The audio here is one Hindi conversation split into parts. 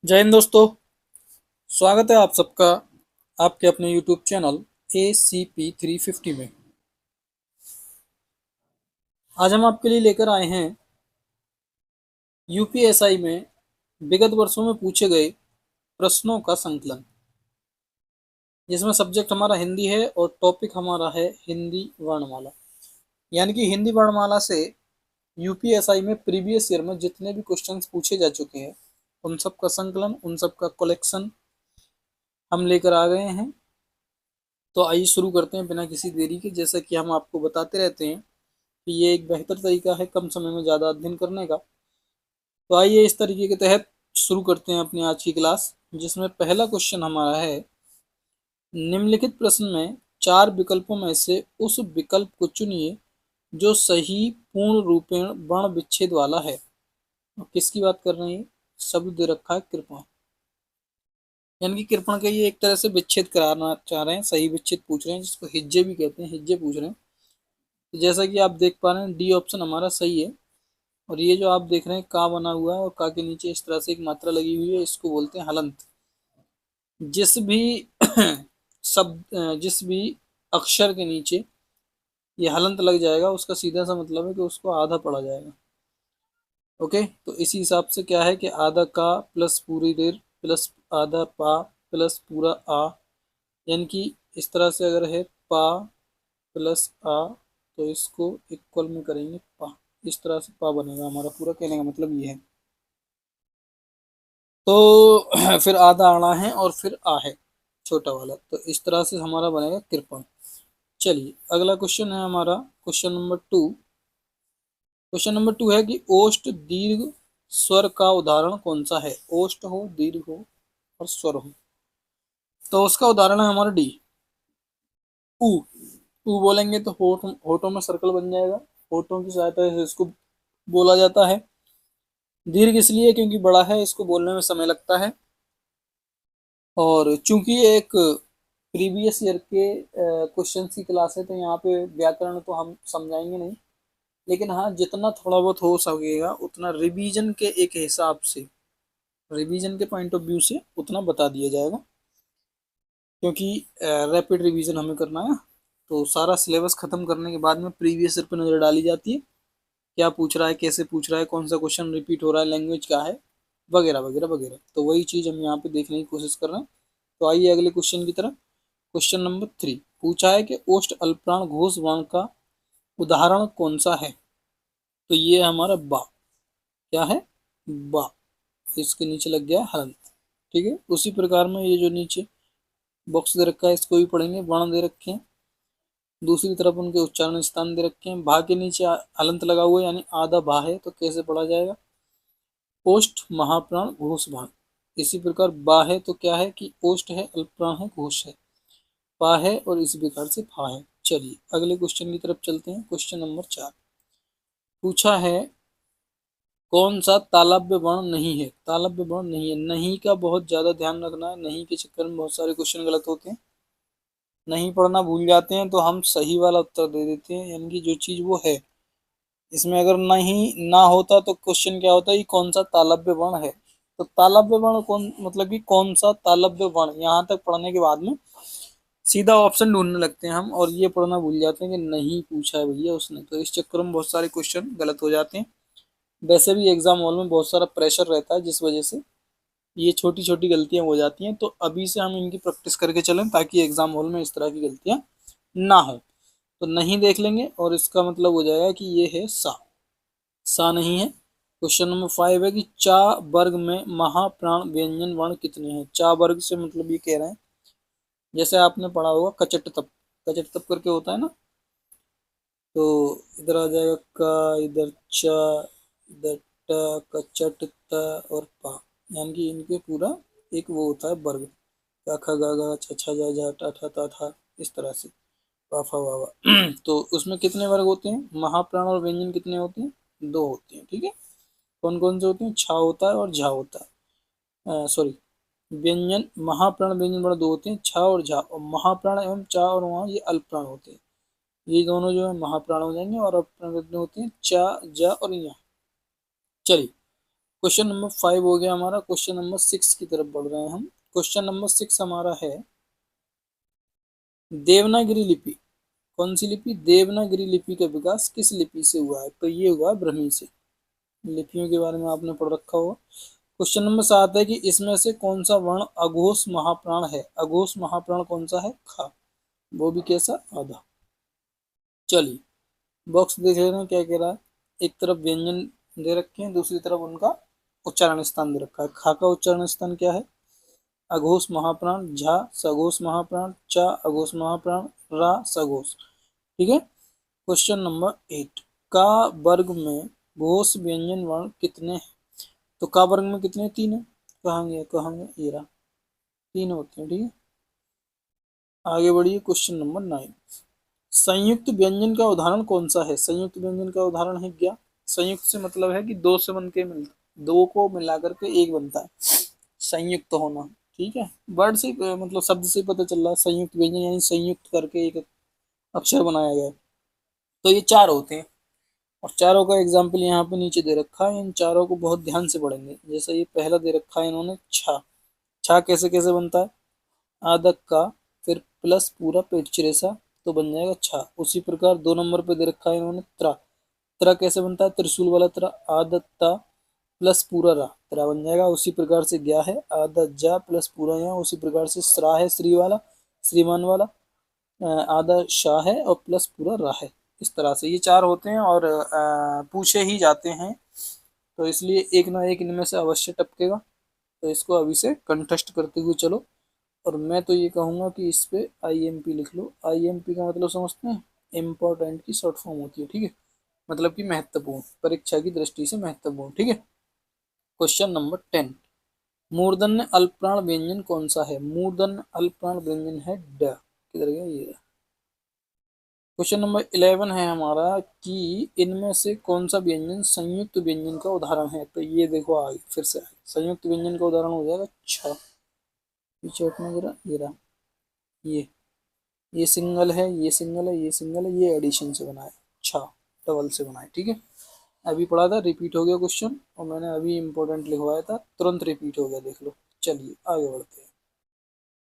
जय हिंद दोस्तों। स्वागत है आप सबका आपके अपने YouTube चैनल ACP 350 में। आज हम आपके लिए लेकर आए हैं यूपीएसआई में विगत वर्षों में पूछे गए प्रश्नों का संकलन, जिसमें सब्जेक्ट हमारा हिंदी है और टॉपिक हमारा है हिंदी वर्णमाला। यानी कि हिंदी वर्णमाला से यूपीएसआई में प्रीवियस ईयर में जितने भी क्वेश्चंस पूछे जा चुके हैं उन सब का संकलन, उन सब का कलेक्शन हम लेकर आ गए हैं। तो आइए शुरू करते हैं बिना किसी देरी के। जैसा कि हम आपको बताते रहते हैं कि ये एक बेहतर तरीका है कम समय में ज़्यादा अध्ययन करने का। तो आइए इस तरीके के तहत शुरू करते हैं अपनी आज की क्लास, जिसमें पहला क्वेश्चन हमारा है, निम्नलिखित प्रश्न में 4 विकल्पों में से उस विकल्प को चुनिए जो सही पूर्ण रूपेण वर्ण विच्छेद वाला है। और किसकी बात कर रहे हैं? शब्द दे रखा है कृपण, यानी कि कृपण का ये एक तरह से विच्छेद कराना चाह रहे हैं, सही विच्छेद पूछ रहे हैं, जिसको हिज्जे भी कहते हैं, हिज्जे पूछ रहे हैं। तो जैसा कि आप देख पा रहे हैं डी ऑप्शन हमारा सही है। और ये जो आप देख रहे हैं का बना हुआ है और का के नीचे इस तरह से एक मात्रा लगी हुई है, इसको बोलते हैं हलंत। जिस भी जिस भी अक्षर के नीचे ये हलंत लग जाएगा उसका सीधा सा मतलब है कि उसको आधा पढ़ा जाएगा। ओके, तो इसी हिसाब से क्या है कि आधा का प्लस पूरी देर प्लस आधा पा प्लस पूरा आ, यानी कि इस तरह से अगर है पा प्लस आ तो इसको इक्वल में करेंगे पा, इस तरह से पा बनेगा हमारा पूरा। कहने का मतलब ये है। तो फिर आधा आना है और फिर आ है छोटा वाला, तो इस तरह से हमारा बनेगा कृपण। चलिए अगला क्वेश्चन है हमारा क्वेश्चन नंबर 2 है कि ओष्ठ दीर्घ स्वर का उदाहरण कौन सा है? ओष्ठ हो, दीर्घ हो और स्वर हो, तो उसका उदाहरण है हमारा डी, ऊ। ऊ बोलेंगे तो होठ, होठों में सर्कल बन जाएगा, होठों की सहायता से इसको बोला जाता है। दीर्घ इसलिए क्योंकि बड़ा है, इसको बोलने में समय लगता है। और चूंकि ये एक प्रीवियस ईयर के क्वेश्चन की क्लास है तो यहाँ पे व्याकरण तो हम समझाएंगे नहीं, लेकिन हाँ जितना थोड़ा बहुत हो सकेगा उतना रिवीजन के एक हिसाब से, रिवीजन के पॉइंट ऑफ व्यू से उतना बता दिया जाएगा, क्योंकि रैपिड रिवीजन हमें करना है। तो सारा सिलेबस खत्म करने के बाद में प्रीवियस ईयर पर नज़र डाली जाती है, क्या पूछ रहा है, कैसे पूछ रहा है, कौन सा क्वेश्चन रिपीट हो रहा है, लैंग्वेज क्या है, वगैरह वगैरह वगैरह। तो वही चीज़ हम यहाँ पे देखने की कोशिश कर रहे हैं। तो आइए अगले क्वेश्चन की तरफ। क्वेश्चन नंबर 3 पूछा है कि ओष्ठ अल्पप्राण घोष वर्ण का उदाहरण कौन सा है? तो ये हमारा बा, क्या है? बा। इसके नीचे लग गया हलंत। ठीक है, उसी प्रकार में ये जो नीचे बॉक्स दे रखा है इसको भी पढ़ेंगे। वर्ण दे रखे हैं, दूसरी तरफ उनके उच्चारण स्थान दे रखे हैं। भा के नीचे हलंत लगा हुआ है यानी आधा भा है, तो कैसे पढ़ा जाएगा? ओष्ठ महाप्राण घोष भाग। इसी प्रकार बा है तो क्या है कि ओष्ठ है, अल्पप्राण है, घोष है, पा है और इसी प्रकार से फा है। चलिए अगले क्वेश्चन की तरफ चलते हैं। क्वेश्चन नंबर 4 पूछा है, कौन सा तालव्य वर्ण नहीं है? तालव्य वर्ण नहीं है, नहीं का बहुत ज्यादा ध्यान रखना है। नहीं के चक्कर में बहुत सारे क्वेश्चन गलत होते हैं, नहीं पढ़ना भूल जाते हैं तो हम सही वाला उत्तर दे देते हैं, यानी कि जो चीज वो है। इसमें अगर नहीं ना होता तो क्वेश्चन क्या होता है कि कौन सा तालव्य वर्ण है? तो तालव्य वर्ण कौन, मतलब कि कौन सा तालव्य वर्ण, यहाँ तक पढ़ने के बाद में सीधा ऑप्शन ढूंढने लगते हैं हम, और ये पढ़ना भूल जाते हैं कि नहीं पूछा है भैया उसने, तो इस चक्कर में बहुत सारे क्वेश्चन गलत हो जाते हैं। वैसे भी एग्जाम हॉल में बहुत सारा प्रेशर रहता है, जिस वजह से ये छोटी छोटी गलतियां हो जाती हैं। तो अभी से हम इनकी प्रैक्टिस करके चलें ताकि एग्जाम हॉल में इस तरह की गलतियां ना हो। तो नहीं देख लेंगे और इसका मतलब हो जाएगा कि ये है सा, सा नहीं है। क्वेश्चन नंबर 5 है कि चा वर्ग में महाप्राण व्यंजन वर्ण कितने हैं? चा वर्ग से मतलब ये कह रहे हैं, जैसे आपने पढ़ा होगा कचट तप, कचट तप करके होता है ना, तो इधर आ जाएगा का, इधर चा, इधर टा, कचट त और पा, यानी कि इनके पूरा एक वो होता है वर्ग, का खा गा गा छ छा जा जा टा ठा ता था, इस तरह से पा फा वा वा। तो उसमें कितने वर्ग होते हैं? महाप्राण और व्यंजन कितने होते हैं? 2 होते हैं। ठीक है, कौन कौन से होते हैं? छा होता है और झा होता है, सॉरी, व्यंजन महाप्राण व्यंजन वर्ण 2 होते हैं, छा और झा। और महाप्राण एवं चा और वहाँ ये अल्पप्राण होते हैं, ये दोनों जो है महाप्राण हो जाएंगे और अल्पप्राण कितने होते हैं? चा, जा और या। चलिए क्वेश्चन नंबर 5 हो गया हमारा। क्वेश्चन नंबर 6 की तरफ बढ़ रहे हैं हम। क्वेश्चन नंबर 6 हमारा है देवनागरी लिपि। कौन सी लिपि? देवनागरी लिपि का विकास किस लिपि से हुआ है? तो ये हुआ ब्रह्मी से। लिपियों के बारे में आपने पढ़ रखा होगा। क्वेश्चन नंबर 7 है कि इसमें से कौन सा वर्ण अघोष महाप्राण है? अघोष महाप्राण कौन सा है? खा। वो भी कैसा? आधा। चलिए बॉक्स देख लेना क्या कह रहा है। एक तरफ व्यंजन दे रखे हैं, दूसरी तरफ उनका उच्चारण स्थान दे रखा है। खा का उच्चारण स्थान क्या है? अघोष महाप्राण, झा सघोष महाप्राण, चा अघोष महाप्राण, रा सघोष। ठीक है। क्वेश्चन नंबर 8, का वर्ग में घोष व्यंजन वर्ण कितने हैं? तो का वर्ग में कितने? 3 है। कहांगे ये रहा, 3 होते हैं। ठीक है, आगे बढ़िए। क्वेश्चन नंबर 9, संयुक्त व्यंजन का उदाहरण कौन सा है? संयुक्त व्यंजन का उदाहरण है क्या? संयुक्त से मतलब है कि दो से बन के मिलता, दो को मिला करके एक बनता है, संयुक्त होना। ठीक है, वर्ड से मतलब शब्द से पता चल रहा है संयुक्त व्यंजन यानी संयुक्त करके एक अक्षर बनाया गया है। तो ये 4 होते हैं और चारों का एग्जाम्पल यहाँ पे नीचे दे रखा है। इन चारों को बहुत ध्यान से पढ़ेंगे। जैसे ये पहला दे रखा है इन्होंने, छा। छा कैसे कैसे बनता है? आदक का, फिर प्लस पूरा पेट चिरेसा, तो बन जाएगा छा। उसी प्रकार 2 नंबर पे दे रखा है इन्होंने त्रा। त्रा कैसे बनता है? त्रिशूल वाला त्रा, आदत्ता प्लस पूरा रा, त्रा बन जाएगा। उसी प्रकार से गया है आदत जा प्लस पूरा यहाँ। उसी प्रकार से श्रा है, श्री वाला, श्रीमान वाला, आधा शाह है और प्लस पूरा रा है। इस तरह से ये 4 होते हैं और पूछे ही जाते हैं, तो इसलिए एक ना एक इनमें से अवश्य टपकेगा। तो इसको अभी से कंटेस्ट करते हुए चलो। और मैं तो ये कहूँगा कि इस पे IMP लिख लो। IMP का मतलब समझते हैं? इम्पोर्टेंट की शॉर्ट फॉर्म होती है। ठीक है, मतलब कि महत्वपूर्ण, परीक्षा की दृष्टि से महत्वपूर्ण। ठीक है। क्वेश्चन नंबर 10, मूर्धन्य अल्पप्राण व्यंजन कौन सा है? मूर्धन्य अल्पप्राण व्यंजन है ड। किधर गया ये? क्वेश्चन नंबर 11 है हमारा कि इनमें से कौन सा व्यंजन संयुक्त व्यंजन का उदाहरण है? तो ये देखो आगे फिर से संयुक्त व्यंजन का उदाहरण हो जाएगा छ। पीछे हटना जरा, ये रहा, ये सिंगल है, ये सिंगल है, ये सिंगल है, ये एडिशन से बना है। छ डबल से बना है। ठीक है, अभी पढ़ा था, रिपीट हो गया क्वेश्चन और मैंने अभी इंपॉर्टेंट लिखवाया था, तुरंत रिपीट हो गया, देख लो। चलिए आगे बढ़ते हैं।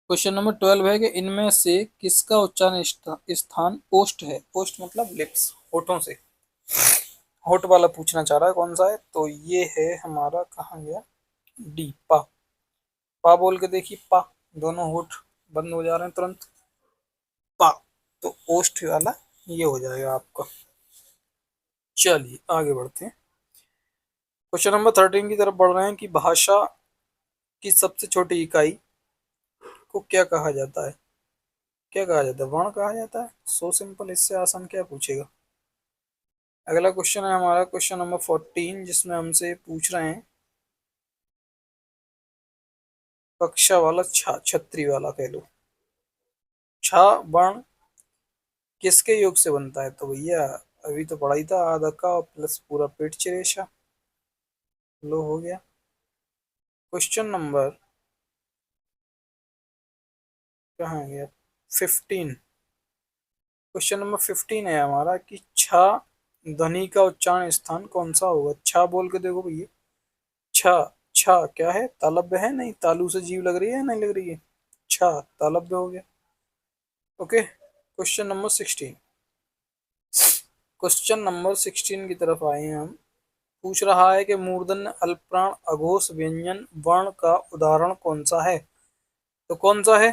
क्वेश्चन नंबर 12 है कि इनमें से किसका उच्चारण स्थान ओष्ठ है? ओष्ठ मतलब लिप्स, होठों से। होठ वाला पूछना चाह रहा है कौन सा है, तो ये है हमारा, कहाँ गया, डी, पा। पा बोल के देखिए, पा, दोनों होठ बंद हो जा रहे हैं तुरंत, पा। तो ओष्ठ वाला ये हो जाएगा आपका। चलिए आगे बढ़ते हैं। क्वेश्चन नंबर 13 की तरफ बढ़ रहे हैं कि भाषा की सबसे छोटी इकाई को क्या कहा जाता है? क्या कहा जाता है? वर्ण कहा जाता है। सो सिंपल, इससे आसान क्या पूछेगा। अगला क्वेश्चन है हमारा क्वेश्चन नंबर 14, जिसमें हमसे पूछ रहे हैं कक्षा वाला छा, छतरी वाला कह लो। छा वर्ण किसके योग से बनता है? तो भैया अभी तो पढ़ा ही था, आधा का प्लस पूरा पेट चिरेशा। लो हो गया। क्वेश्चन नंबर, कहाँ गया, 15। क्वेश्चन नंबर 15 है हमारा कि छा ध्वनि का उच्चारण स्थान कौन सा होगा? छा बोल के देखो भैया, छा। छा क्या है? तालब्य है? नहीं, तालू से जीव लग रही है, नहीं लग रही है? छा तालब्य हो गया। Okay, question number 16। Question number 16 की तरफ आए हैं हम। पूछ रहा है कि मूर्धन्य अल्पप्राण अघोष व्यंजन वर्ण का उदाहरण कौन सा है? तो कौन सा है?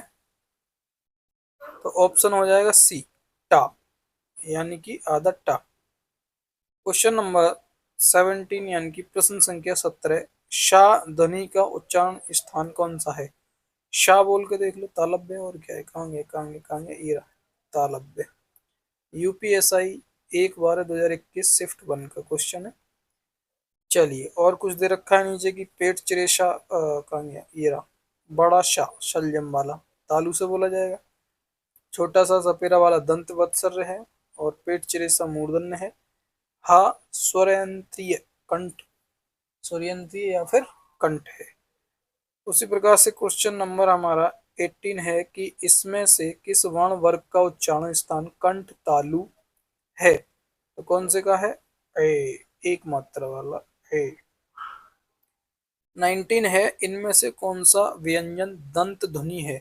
तो ऑप्शन हो जाएगा सी, टा, यानी कि आधा टा। क्वेश्चन नंबर 17 यानी कि प्रश्न संख्या 17, शाह ध्वनि का उच्चारण स्थान कौन सा है? शाह बोल के देख लो, तालब्य। और क्या है, कहांगे ये रहा, तालब्य। UPSI 1/12/2021 शिफ्ट 1 का क्वेश्चन है। चलिए और कुछ दे रखा है नीचे की पेट चिरेशा, कहाँ गया ये रहा, बड़ा शाह शलजम वाला, तालू से बोला जाएगा। छोटा सा सपेरा वाला दंत वत्सर्य है और पेट चिरेशा मूर्धन्य है। हा स्वरयंत्रीय कंठ, स्वरयंत्रीय या फिर कंठ है। उसी प्रकार से क्वेश्चन नंबर हमारा 18 है कि इसमें से किस वर्ण वर्ग का उच्चारण स्थान कंठ तालु है? तो कौन से का है? ए, एक मात्रा वाला ए। 19 है, इनमें से कौन सा व्यंजन दंत ध्वनि है?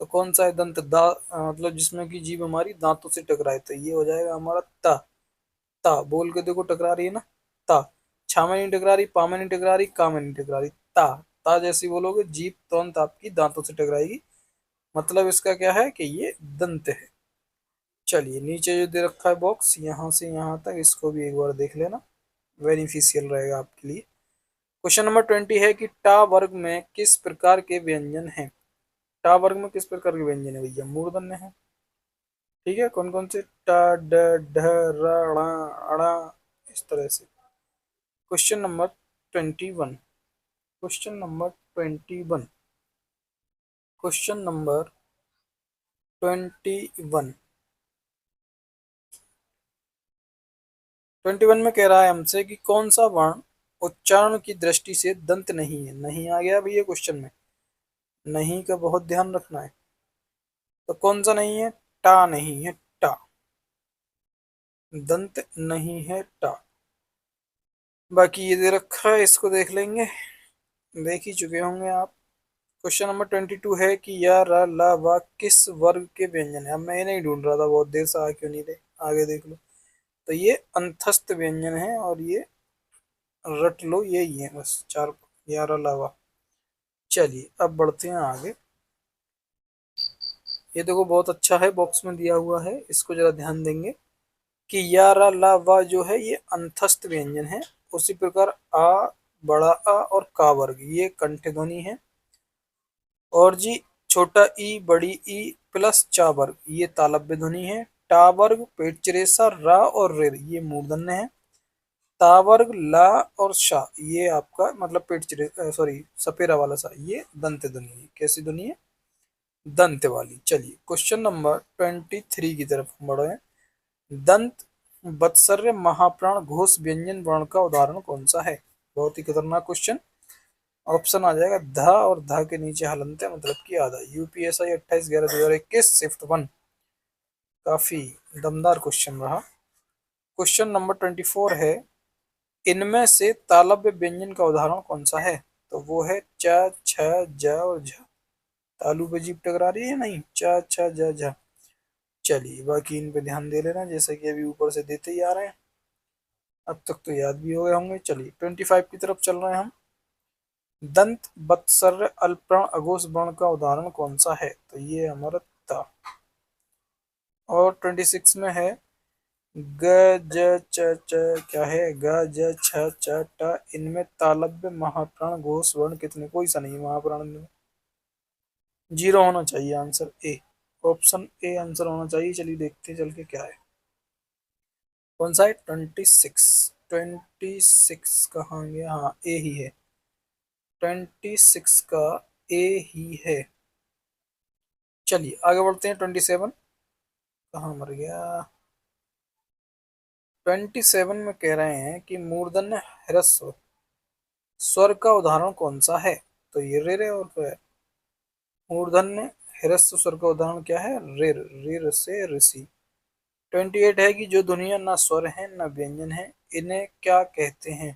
तो कौन सा है दंत मतलब जिसमें कि जीभ हमारी दांतों से टकराए, तो ये हो जाएगा हमारा ता। ता बोल के देखो, टकरा रही है ना, ता। छा में नहीं टकरा रही, पा में नहीं टकरा रही, का में नहीं टकरा रही, ता। ता जैसी बोलोगे जीभ तुरंत आपकी दांतों से टकराएगी, मतलब इसका क्या है कि ये दंत है। चलिए नीचे जो दे रखा है बॉक्स, यहाँ से यहाँ तक इसको भी एक बार देख लेना, बेनिफिशियल रहेगा आपके लिए। क्वेश्चन नंबर 20 है कि टा वर्ग में किस प्रकार के व्यंजन हैं? टा वर्ग में किस प्रकार के व्यंजन है भैया? मूर्धन्य है। ठीक है, कौन कौन से? ट, ड, ढ, र, ण, अण, इस तरह से। Question number 21। Question number 21। Question number 21। 21 में कह रहा है हमसे कि कौन सा वर्ण उच्चारण की दृष्टि से दंत नहीं है? नहीं आ गया भैया क्वेश्चन में, नहीं का बहुत ध्यान रखना है। तो कौन सा नहीं है? टा नहीं है, टा। दंत नहीं है टा। बाकी ये दे रखा है, इसको देख लेंगे, देख ही चुके होंगे आप। क्वेश्चन नंबर 22 है कि या र ला वा किस वर्ग के व्यंजन है? अब मैं ये नहीं ढूंढ रहा था, बहुत देर से आ क्यों नहीं रहे, आगे देख लो। तो ये अंतस्थ व्यंजन है, और ये रट लो, यही है बस चार, या र ला वा। चलिए अब बढ़ते हैं आगे। ये देखो बहुत अच्छा है, बॉक्स में दिया हुआ है, इसको जरा ध्यान देंगे कि या रा ला वा जो है ये अंतस्थ व्यंजन है। उसी प्रकार आ, बड़ा आ और का वर्ग ये कंठ ध्वनि है। और जी छोटा ई बड़ी ई प्लस चा वर्ग ये तालव्य ध्वनि है। टा वर्ग पेट चिरेसा रा और रेर ये मूर्धन्य है। ता वर्ग ला और शा ये आपका मतलब पेट चिरे सॉरी सपेरा वाला सा ये दंत ध्वनि है। कैसी ध्वनि है? दंत वाली। चलिए क्वेश्चन नंबर 23 की तरफ हम बढ़े हैं। दंत बत्सर्य महाप्राण घोष व्यंजन वर्ण का उदाहरण कौन सा है? बहुत ही खतरनाक क्वेश्चन। ऑप्शन आ जाएगा ध और ध के नीचे हलंत है मतलब कि आधा। UPSI 28/11/2021 shift 1। काफी दमदार क्वेश्चन रहा। क्वेश्चन नंबर 24 है, इनमें से तालव्य व्यंजन का उदाहरण कौन सा है? तो वो है च, छ, ज और झ। तालु पे जीप टकरा रही है नहीं, च, छ, ज, झ। चलिए बाकी इन पे ध्यान दे लेना, जैसे कि अभी ऊपर से देते ही आ रहे हैं, अब तक तो याद भी हो गए होंगे। चलिए 25 की तरफ चल रहे हैं हम। दंत बत्सर्य अल्पप्राण अघोष वर्ण का उदाहरण कौन सा है? तो ये हमारा ता। और 26 में है ग ज च च क्या है, ग ज छ च ट इनमें तालव्य महाप्राण घोष वर्ण कितने? कोई सा नहीं महाप्राण में, जीरो होना चाहिए answer A. Option A answer होना चाहिए। चलिए देखते हैं चल के क्या है, कौन सा है? 26। 26 कहाँ गया? हाँ ए ही है, 26 का ए ही है। चलिए आगे बढ़ते हैं। 27 कहाँ मर गया? 27 में कह रहे हैं कि मूर्धन्य ह्रस्व स्वर का उदाहरण कौन सा है? तो ये रे रे और क्या है? मूर्धन्य ह्रस्व स्वर का उदाहरण क्या है? रेर, रेर से ऋषि। 28 है कि जो दुनिया ना स्वर है ना व्यंजन है इन्हें क्या कहते हैं?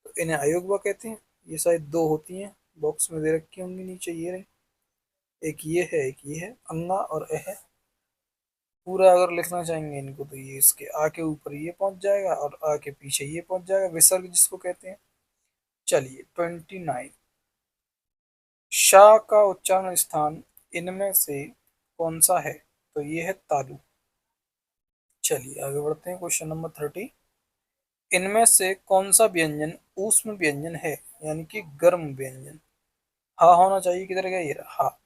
तो इन्हें अयोग्य कहते हैं। ये शायद दो होती हैं, बॉक्स में दे रखी होंगी नीचे, ये रही, एक ये है एक ये है, अंगा और अह। पूरा अगर लिखना चाहेंगे इनको तो ये इसके आ के ऊपर ये पहुंच जाएगा और आ के पीछे ये पहुंच जाएगा, विसर्ग जिसको कहते हैं। चलिए 29, शाह का उच्चारण स्थान इनमें से कौन सा है? तो ये है तालु। चलिए आगे बढ़ते हैं। क्वेश्चन नंबर 30, इनमें से कौन सा व्यंजन ऊष्म व्यंजन है यानी कि गर्म व्यंजन? हा होना चाहिए, किधर गया ये रहा हा।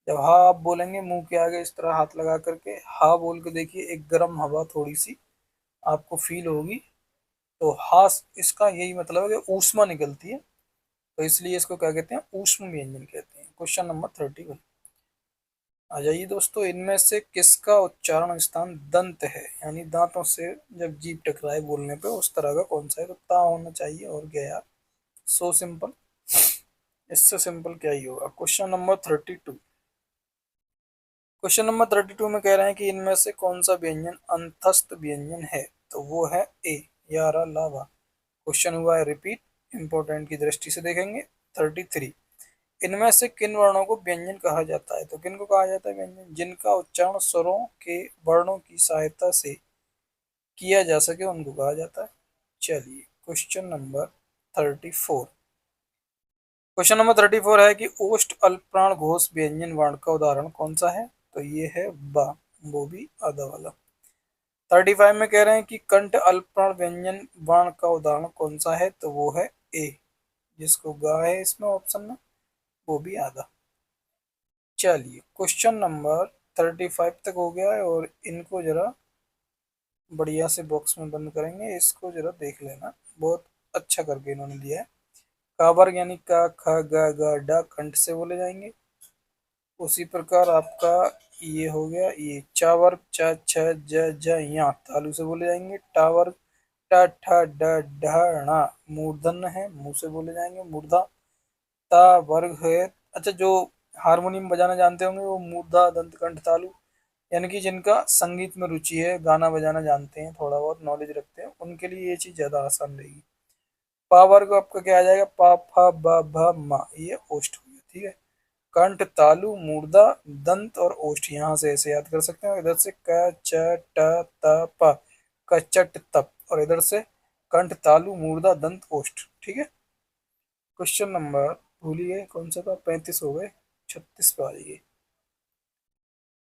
जब हा आप बोलेंगे मुंह के आगे इस तरह हाथ लगा करके हा बोल के देखिए, एक गर्म हवा थोड़ी सी आपको फील होगी। तो हा इसका यही मतलब है कि ऊष्मा निकलती है, तो इसलिए इसको क्या कहते हैं? ऊष्म व्यंजन कहते हैं। क्वेश्चन नंबर 31, आ जाइए दोस्तों, इनमें से किसका उच्चारण स्थान दंत है यानी दांतों से जब जीभ टकराए बोलने पे उस तरह का कौन सा है? तो ता होना चाहिए, और क्या यार, सो सिंपल, इससे सिंपल क्या ही होगा। Question number 32। क्वेश्चन नंबर 32 में कह रहे हैं कि इनमें से कौन सा व्यंजन अंतस्थ व्यंजन है? तो वो है ए, यारा लावा। क्वेश्चन हुआ है रिपीट, इंपॉर्टेंट की दृष्टि से देखेंगे। 33, इनमें से किन वर्णों को व्यंजन कहा जाता है? तो किन को कहा जाता है व्यंजन? जिनका उच्चारण स्वरों के वर्णों की सहायता से किया जा सके उनको कहा जाता है। चलिए क्वेश्चन नंबर 34। क्वेश्चन नंबर 34 है कि ओष्ठ अल्पप्राण घोष व्यंजन वर्ण का उदाहरण कौन सा है? तो ये है बा, वो भी आधा वाला। 35 में कह रहे हैं कि कंठ अल्पप्राण व्यंजन वर्ण का उदाहरण कौन सा है? तो वो है ए, जिसको गा है इसमें ऑप्शन में, वो भी आधा। चलिए क्वेश्चन नंबर 35 तक हो गया है और इनको जरा बढ़िया से बॉक्स में बंद करेंगे, इसको जरा देख लेना, बहुत अच्छा करके इन्होंने दिया है। का वर्ग यानी का, ख, ग, डा कंठ से बोले जाएंगे। उसी प्रकार आपका ये हो गया, ये चा वर्ग च, छ, ज, या तालु से बोले जाएंगे। टा वर्ग ट, ठ, ड, ढ, ण मूर्धन्य है, मुंह से बोले जाएंगे मूर्धा। ता वर्ग है, अच्छा जो हारमोनियम बजाना जानते होंगे वो मूर्धा दंत कंठ तालु, यानी कि जिनका संगीत में रुचि है, गाना बजाना जानते हैं, थोड़ा बहुत नॉलेज रखते हैं, उनके लिए ये चीज ज्यादा आसान रहेगी। पा वर्ग आपका क्या आ जाएगा? पा, फा, ब, भ, म, ये ओष्ठ हो गया, ठीक है। कंठ तालु मूर्धा दंत और ओष्ठ, यहाँ से ऐसे याद कर सकते हैं। इधर से क, च, ट, त, प, कचट तप, और इधर से कंठ तालु मूर्धा दंत ओष्ठ, ठीक है। क्वेश्चन नंबर भूलिए कौन सा था, 35 हो गए, 36 पे आ जाइए।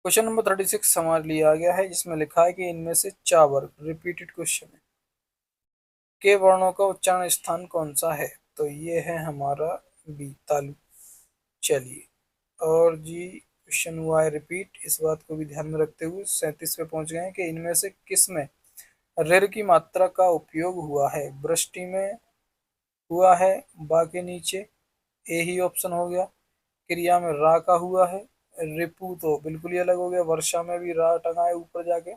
क्वेश्चन नंबर 36 हमारे लिए आ गया है, जिसमें लिखा है कि इनमें से चा वर्ग, रिपीटेड क्वेश्चन है, के वर्णों का उच्चारण स्थान कौन सा है? तो ये है हमारा बी, तालु। चलिए और जी क्वेश्चन हुआ है रिपीट, इस बात को भी ध्यान में रखते हुए 37 पे पहुंच गए हैं कि इनमें से किस में रेर की मात्रा का उपयोग हुआ है? वृष्टि में हुआ है, बा के नीचे, ए ही ऑप्शन हो गया। क्रिया में रा का हुआ है, रिपु तो बिल्कुल ही अलग हो गया, वर्षा में भी रा टंगा है ऊपर जाके,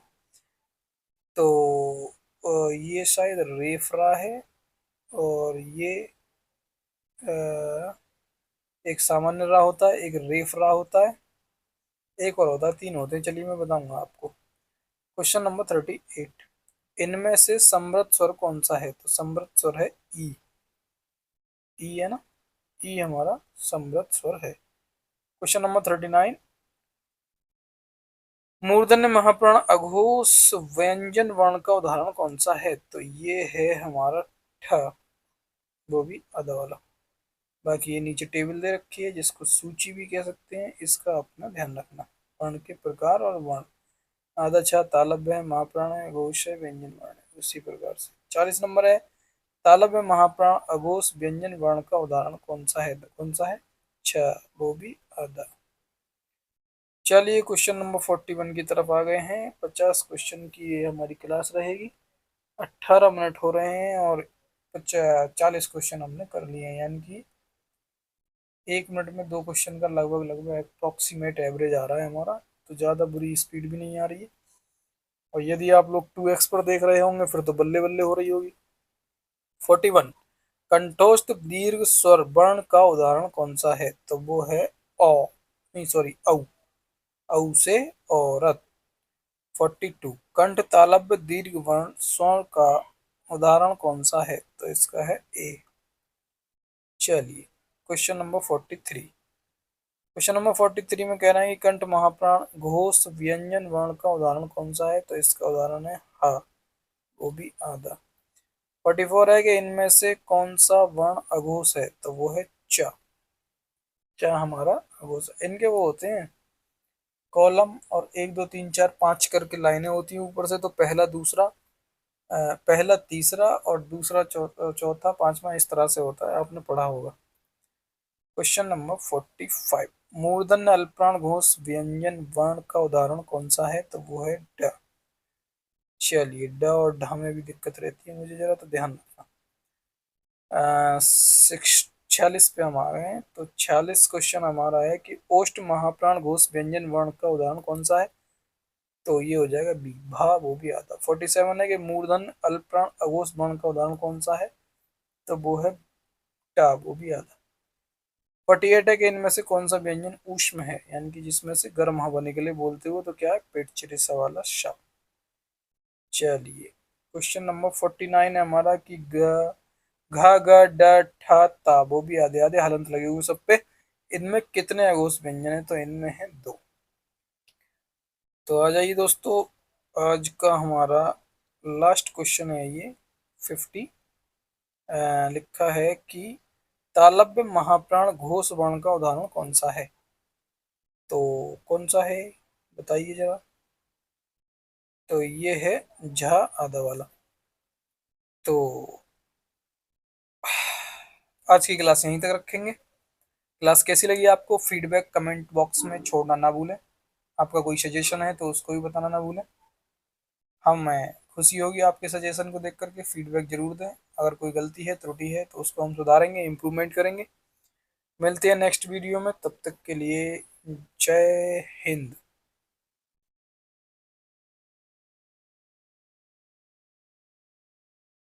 तो ये शायद रेफरा है, और ये एक सामान्य रा होता है, एक रेफरा होता है, एक और होता है, तीन होते हैं, चलिए मैं बताऊंगा आपको। क्वेश्चन नंबर 38, इनमें से समृद्ध स्वर कौन सा है? तो समृद्ध स्वर है ई, ई है ना, ई हमारा समृद्ध स्वर है। क्वेश्चन नंबर 39, मूर्धन्य महाप्राण अघोष व्यंजन वर्ण का उदाहरण कौन सा है? तो ये है हमारा ठ, वो भी आधा वाला। बाकी ये नीचे टेबल दे रखी है, जिसको सूची भी कह सकते हैं, इसका अपना ध्यान रखना। वर्ण के प्रकार और वर्ण, आधा छा तालव्य है, महाप्राण है, अघोष है, व्यंजन वर्ण है, उसी प्रकार से। 40 नंबर है, तालव्य महाप्राण अघोष व्यंजन वर्ण का उदाहरण कौन सा है? कौन सा है? छ, वो भी आधा। चलिए क्वेश्चन नंबर 41 की तरफ आ गए हैं। 50 क्वेश्चन की ये हमारी क्लास रहेगी। 18 मिनट हो रहे हैं और 40 क्वेश्चन हमने कर लिए हैं, यानी कि 1 मिनट में 2 क्वेश्चन का लगभग लगभग अप्रोक्सीमेट एवरेज आ रहा है हमारा, तो ज़्यादा बुरी स्पीड भी नहीं आ रही है। और यदि आप लोग 2x पर देख रहे होंगे फिर तो बल्ले बल्ले हो रही होगी। 41, कंठोस्थ दीर्घ स्वर वर्ण का उदाहरण कौन सा है? तो वो है औ, नहीं सॉरी औ, औ से औरत। 42, कंठ तालव्य दीर्घ वर्ण स्वर्ण का उदाहरण कौन सा है? तो इसका है ए। चलिए क्वेश्चन नंबर 43, क्वेश्चन नंबर 43 में कह रहे हैं कि कंठ महाप्राण घोष व्यंजन वर्ण का उदाहरण कौन सा है? तो इसका उदाहरण है हा, वो भी आधा। 44 है कि इनमें से कौन सा वर्ण अघोष है? तो वो है च, च हमारा अघोष। इनके वो होते हैं कॉलम, और 1 2 3 4 5 करके लाइनें होती हैं ऊपर से, तो पहला दूसरा, पहला तीसरा और दूसरा चौथा पांचवा, इस तरह से होता है, आपने पढ़ा होगा। क्वेश्चन नंबर 45, मूर्धन्य अल्पप्राण घोष व्यंजन वर्ण का उदाहरण कौन सा है? तो वो है ड। चलिए ड और ढ में भी दिक्कत रहती है मुझे जरा, तो ध्यान रखना। 46 पे हम आ गए हैं, तो 46 क्वेश्चन हमारा है कि ओष्ठ महाप्राण घोष व्यंजन वर्ण का उदाहरण कौन सा है? तो ये हो जाएगा बी, भा, वो भी आता। 47 है कि मूर्धन अल्पप्राण अघोष वर्ण का उदाहरण कौन सा है? तो वो है टा, वो भी आता। 48 है कि इनमें से कौन सा व्यंजन ऊष्म है, यानी कि जिसमें से गर्म हवा निकले बोलते हो, तो क्या है? पेट चिरिसा वाला शा। चलिए क्वेश्चन नंबर 49 है हमारा कि ग, घा ग ड ठ ता, वो भी आधे आधे हलंत लगे हुए सब पे। इनमें कितने अघोष व्यंजन है? तो इनमें है 2। तो आ जाइए दोस्तों, आज का हमारा लास्ट क्वेश्चन है ये 50। लिखा है कि तालव्य महाप्राण घोष वर्ण का उदाहरण कौन सा है? तो कौन सा है बताइए जरा। तो ये है झा आधा वाला। तो आज की क्लास यहीं तक रखेंगे। क्लास कैसी लगी आपको, फीडबैक कमेंट बॉक्स में छोड़ना ना भूलें। आपका कोई सजेशन है तो उसको भी बताना ना भूलें। हमें खुशी होगी आपके सजेशन को देख करके, फीडबैक जरूर दें। अगर कोई गलती है त्रुटि है तो उसको हम सुधारेंगे, इम्प्रूवमेंट करेंगे। मिलते हैं नेक्स्ट वीडियो में, तब तक के लिए जय हिंद।